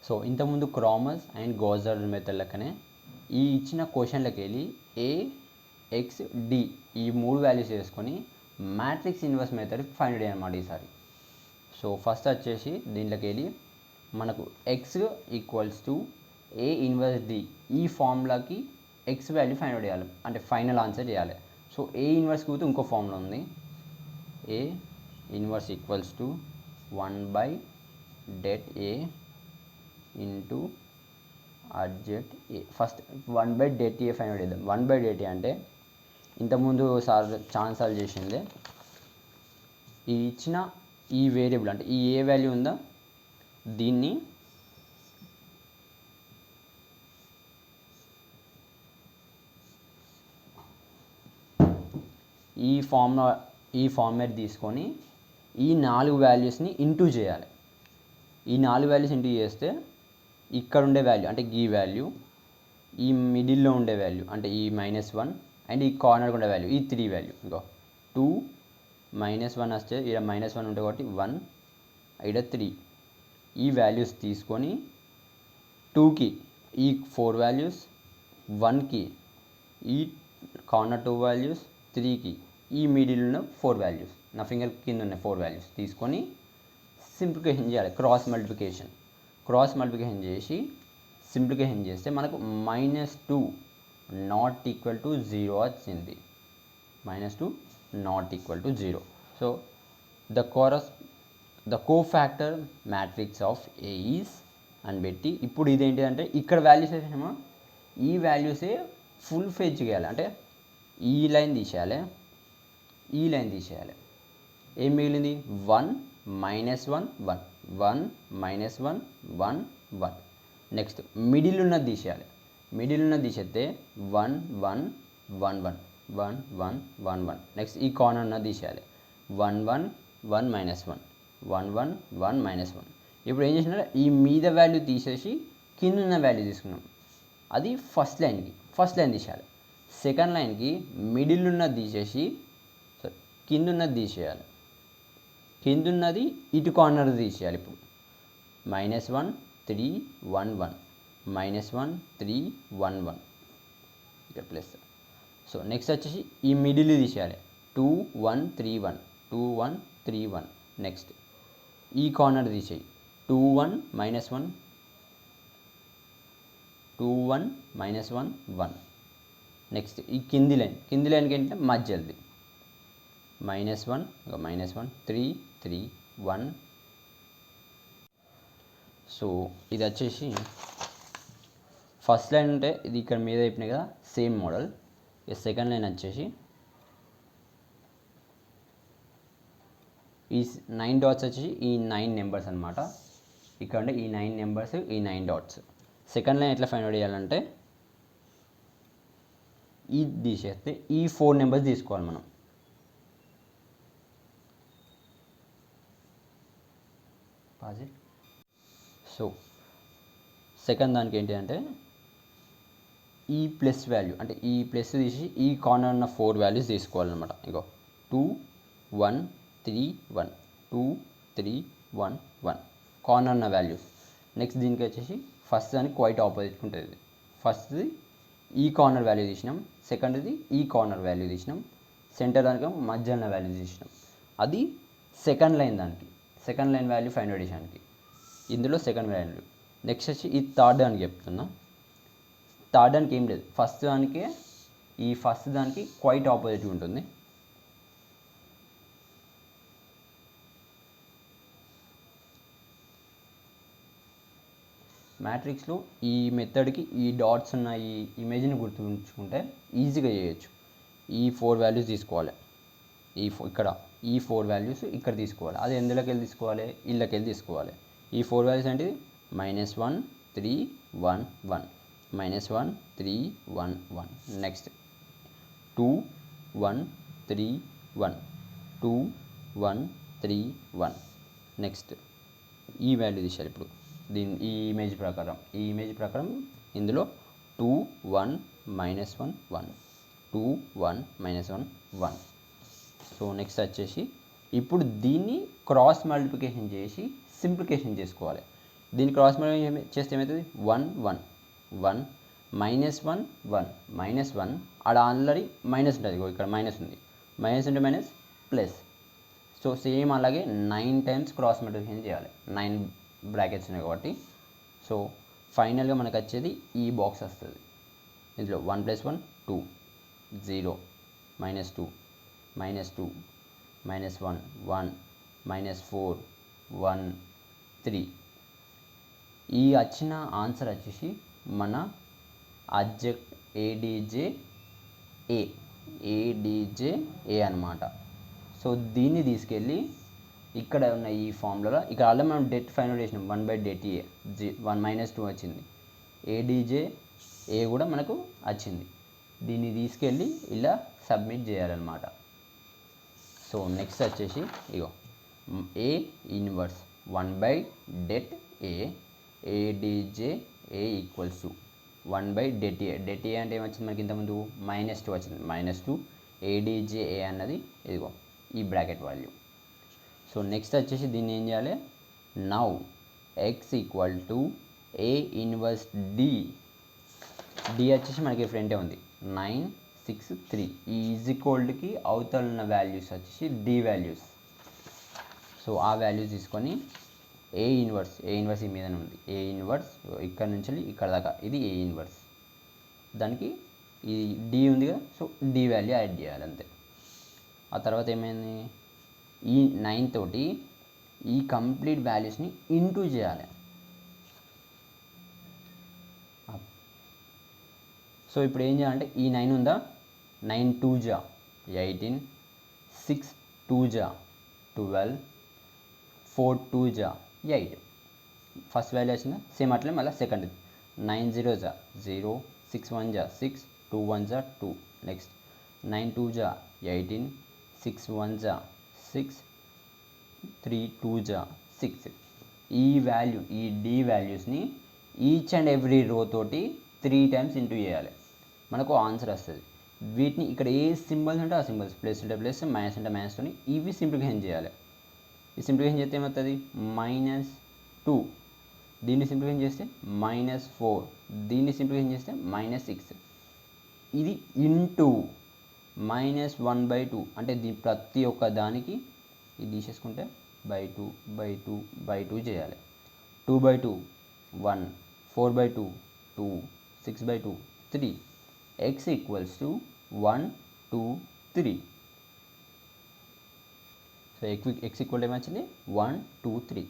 So ఇంతకుముందు Cramer's and Ghouse method లెక్కనే ఈ ఇచ్చిన క్వశ్చన్లకి వెళ్ళి ఏ ఎక్స్ డి ఈ 3 వాల్యూస్ వేసుకొని matrix inverse method find out అనమాట ఈసారి. సో ఫస్ట్ వచ్చేసి దీంట్లోకి వెళ్ళి మనకు X equals to A inverse D ఈ ఫార్ములాకి ఎక్స్ వాల్యూ ఫైండ్ అవుట్ చేయాలి, అంటే ఫైనల్ ఆన్సర్ చేయాలి. సో ఏ ఇన్వర్స్ కూతే ఇంకో ఫార్ములా ఉంది, A inverse equals to 1/det A into adject A. First 1/det A find out చేద్దాం. 1/det A అంటే ఇంతకుముందు ఛాన్స్ సాల్వ్ చేసిందే ఈ ఇచ్చిన ఈ వేరియబుల్ అంటే ఈ ఏ వాల్యూ ఉందా దీన్ని ఈ ఫార్మాట్ తీసుకొని ఈ 4 వాల్యూస్ని ఇంటూ చేయాలి. ఈ 4 వాల్యూస్ ఇంటూ చేస్తే ఇక్కడ ఉండే వాల్యూ అంటే ఈ వాల్యూ, ఈ మిడిల్లో ఉండే వాల్యూ అంటే ఈ -1 అండ్ ఈ కార్నర్కి ఉండే వాల్యూ ఈ 3 వాల్యూ ఇంకో 2 -1 వస్తే ఇక్కడ -1 ఉంటుంది కాబట్టి 1 ఇక్కడ 3 ఈ వాల్యూస్ తీసుకొని 2కి ఈ 4 వాల్యూస్, 1కి ఈ కార్నర్ 2 వాల్యూస్, 3కి ఈ మిడిల్ ఉన్న 4 వాల్యూస్, నా ఫింగర్ కింద ఉన్న 4 వాల్యూస్ తీసుకొని సింప్లిఫికేషన్ చేయాలి. క్రాస్ మల్టిప్లికేషన్ చేసి సింప్లిఫికేషన్ చేస్తే మనకు -2 నాట్ ఈక్వల్ టు 0 వచ్చింది. -2 not equal to 0. So the cofactor matrix of A is అని పెట్టి ఇప్పుడు ఇదేంటి అంటే ఇక్కడ వాల్యూస్ వేసామో ఈ వాల్యూసే ఫుల్ ఫెచ్ చేయాలి, అంటే ఈ లైన్ తీసేయాలి, ఈ లైన్ తీసేయాలి. ఏం మిగిలింది 1 -1 1 1 -1 1 1. నెక్స్ట్ మిడిల్ ఉన్నది తీసేయాలి, మిడిల్ ఉన్నది తీసేస్తే 1 1 1 1 1 1 1 1. నెక్స్ట్ ఈ కార్నర్ ఉన్నది తీసేయాలి 1 1 1 -1 1 1 1 -1. ఇప్పుడు ఏం చేసినా ఈ మీద వాల్యూ తీసేసి కింద ఉన్న వాల్యూ తీసుకున్నాం, అది ఫస్ట్ లైన్ తీసేయాలి. సెకండ్ లైన్కి మిడిల్ ఉన్నది తీసేసి కింద ఉన్నది తీసేయాలి, కింద ఉన్నది ఇటు కార్నర్ తీసేయాలి. ఇప్పుడు -1 3 1 1 -1 3 1 1 ఇక్కడ ప్లస్. సో నెక్స్ట్ వచ్చేసి ఈ మిడిల్ తీసేయాలి 2 1 3 1 2 1 3 1. నెక్స్ట్ ఈ కార్నర్ తీసేయి 2 1 -1 2 1 -1 1. నెక్స్ట్ ఈ కింది లైన్కి ఏంటంటే మధ్యది -1 3 3 1. సో ఇది వచ్చేసి ఫస్ట్ లైన్ ఉంటే ఇది ఇక్కడ మీద చెప్పినాయి కదా సేమ్ మోడల్. ఈ సెకండ్ లైన్ వచ్చేసి ఈ 9 డాట్స్ వచ్చేసి ఈ 9 నెంబర్స్ అనమాట. ఇక్కడ ఉంటే ఈ 9 నెంబర్స్ ఈ 9 డాట్స్. సెకండ్ లైన్ ఎట్లా ఫైండ్ అవుట్ చేయాలంటే ఇది తీసేస్తే ఈ 4 నెంబర్స్ తీసుకోవాలి మనం. సో సెకండ్ దానికి ఏంటి అంటే ఈ ప్లస్ వాల్యూ అంటే ఈ ప్లస్ తీసి ఈ కార్నర్ ఉన్న 4 వాల్యూస్ తీసుకోవాలన్నమాట. ఇంకో 2 1 3 1 2 3 1 1 కార్నర్ ఉన్న వాల్యూస్. నెక్స్ట్ దీనికి వచ్చేసి ఫస్ట్ దానికి క్వైట్ ఆపోజిట్ ఉంటుంది. ఫస్ట్ది ఈ కార్నర్ వాల్యూ తీసినాం, సెకండ్ది ఈ కార్నర్ వాల్యూ తీసినాం, సెంటర్ దానికి మధ్య ఉన్న వాల్యూ తీసినాం. అది second line value find out చేయడానికి ఇందులో సెకండ్ వాల్యూ. నెక్స్ట్ వచ్చి ఈ థర్డ్ దానికి చెప్తున్నా. థర్డ్ దానికి ఏం లేదు, ఫస్ట్ దానికి క్వైట్ ఆపోజిట్ ఉంటుంది. మ్యాట్రిక్స్లో ఈ మెథడ్కి ఈ డాట్స్ ఉన్న ఈ ఇమేజ్ని గుర్తుంచుకుంటే ఈజీగా చేయొచ్చు. ఈ 4 వాల్యూస్ తీసుకోవాలి, ఇక్కడ ఈ 4 వాల్యూస్ ఇక్కడ తీసుకోవాలి. అది ఎందులోకి వెళ్ళి తీసుకోవాలి, ఇళ్ళకెళ్ళి తీసుకోవాలి. ఈ 4 వాల్యూస్ అంటే -1 3 1 1 -1 3 1 1. నెక్స్ట్ 2 1 3 1 2 1 3 1. నెక్స్ట్ ఈ వాల్యూ తీసేయాలి. ఇప్పుడు ఈ ఇమేజ్ ప్రకారం ఇందులో 2 1 -1 1 2 1 -1 1. సో నెక్స్ట్ వచ్చేసి ఇప్పుడు దీన్ని క్రాస్ మల్టిప్లికేషన్ చేసి సింప్లికేషన్ చేసుకోవాలి. దీన్ని క్రాస్ మల్టిప్లై చేస్తే ఏమవుతుంది 1 1 1 -1 1 -1 ఆడ ఆల్రెడీ మైనస్ ఉంటుంది, ఇక్కడ మైనస్ ఉంది, minus into minus plus. So same అలాగే 9 టైమ్స్ క్రాస్ మల్టిప్లికేషన్ చేయాలి, 9 బ్రాకెట్స్ ఉన్నాయి కాబట్టి. సో ఫైనల్గా మనకు వచ్చేది ఈ బాక్స్ వస్తుంది. ఇందులో 1 + 1 2 0 -2 -2 -1 1 -4 1 3. ఈ వచ్చిన ఆన్సర్ వచ్చేసి మన ఆబ్జెక్ట్ ఏడీజే అనమాట. సో దీన్ని తీసుకెళ్ళి ఇక్కడ ఉన్న ఈ ఫార్ములాలో ఇక్కడ ఆల్రెడీ మనం డెట్ ఫైండ్ అవుట్ చేసినాం, 1/det A 1 - 2 వచ్చింది. ఏడీజే ఏ కూడా మనకు వచ్చింది. దీన్ని తీసుకెళ్ళి ఇలా సబ్మిట్ చేయాలన్నమాట. సో నెక్స్ట్ వచ్చేసి ఇగో A inverse 1/det A ADJ A equals to 1/det A. det A అంటే ఏమొచ్చింది మనకి ఇంతకుముందు -2 వచ్చింది, -2 ఏడీజే ఏ అన్నది ఇదిగో ఈ బ్రాకెట్ వాల్యూ. సో నెక్స్ట్ వచ్చేసి దీన్ని ఏం చేయాలి, now x = A inverse D. D వచ్చేసి మనకి ఫ్రంటే ఉంది 9 6 3. ఈ =కి అవతల ఉన్న వాల్యూస్ వచ్చేసి D వాల్యూస్. సో ఆ వాల్యూస్ తీసుకొని ఏ ఇన్వర్స్ ఈ మీదనే ఉంది, ఏ ఇన్వర్స్ ఇక్కడ నుంచి ఇక్కడ దాకా ఇది ఏ ఇన్వర్స్, దానికి ఈ డి ఉంది కదా, సో డి వాల్యూ యాడ్ చేయాలి అంతే. ఆ తర్వాత ఏమైంది, ఈ 9 తోటి ఈ కంప్లీట్ వాల్యూస్ని ఇంటూ చేయాలి. సో ఇప్పుడు ఏం చేయాలంటే ఈ 9 ఉందా, 9 2 జా 18, 6 2 జా 12, 4 2 జా 8. ఫస్ట్ వాల్యూ వచ్చిందా, సేమ్ అట్లే మళ్ళీ సెకండ్ 9 0 జా 0, 6 1 జా 6, 2 1 జా 2. నెక్స్ట్ 9 2 జా 18, 6 1 జా 6, 3 2 జా 6. ఈ వాల్యూ ఈ డి వాల్యూస్ని ఈచ్ అండ్ ఎవ్రీ రో తోటి 3 టైమ్స్ ఇంటూ చేయాలి, మనకు ఆన్సర్ వస్తుంది. వీటిని ఇక్కడ ఏ సింబల్స్ ఉంటే ఆ సింబల్స్, ప్లస్ ఉంటే ప్లస్, మైనస్ ఉంటే మైనస్తోని ఇవి సింప్లిఫికేషన్ చేయాలి. ఈ సింప్లిఫికేషన్ చేస్తే ఏమవుతుంది, -2. దీన్ని సింప్లిఫికేషన్ చేస్తే -4. దీన్ని సింప్లిఫికేషన్ చేస్తే -6. ఇది ఇంటూ -1/2 అంటే ప్రతి ఒక్క దానికి ఇది తీసేసుకుంటే /2 చేయాలి. 2/2 1, 4/2 2, 6/2 3. x = 1 2 3. సో x = ఏమొచ్చింది 1 2 3.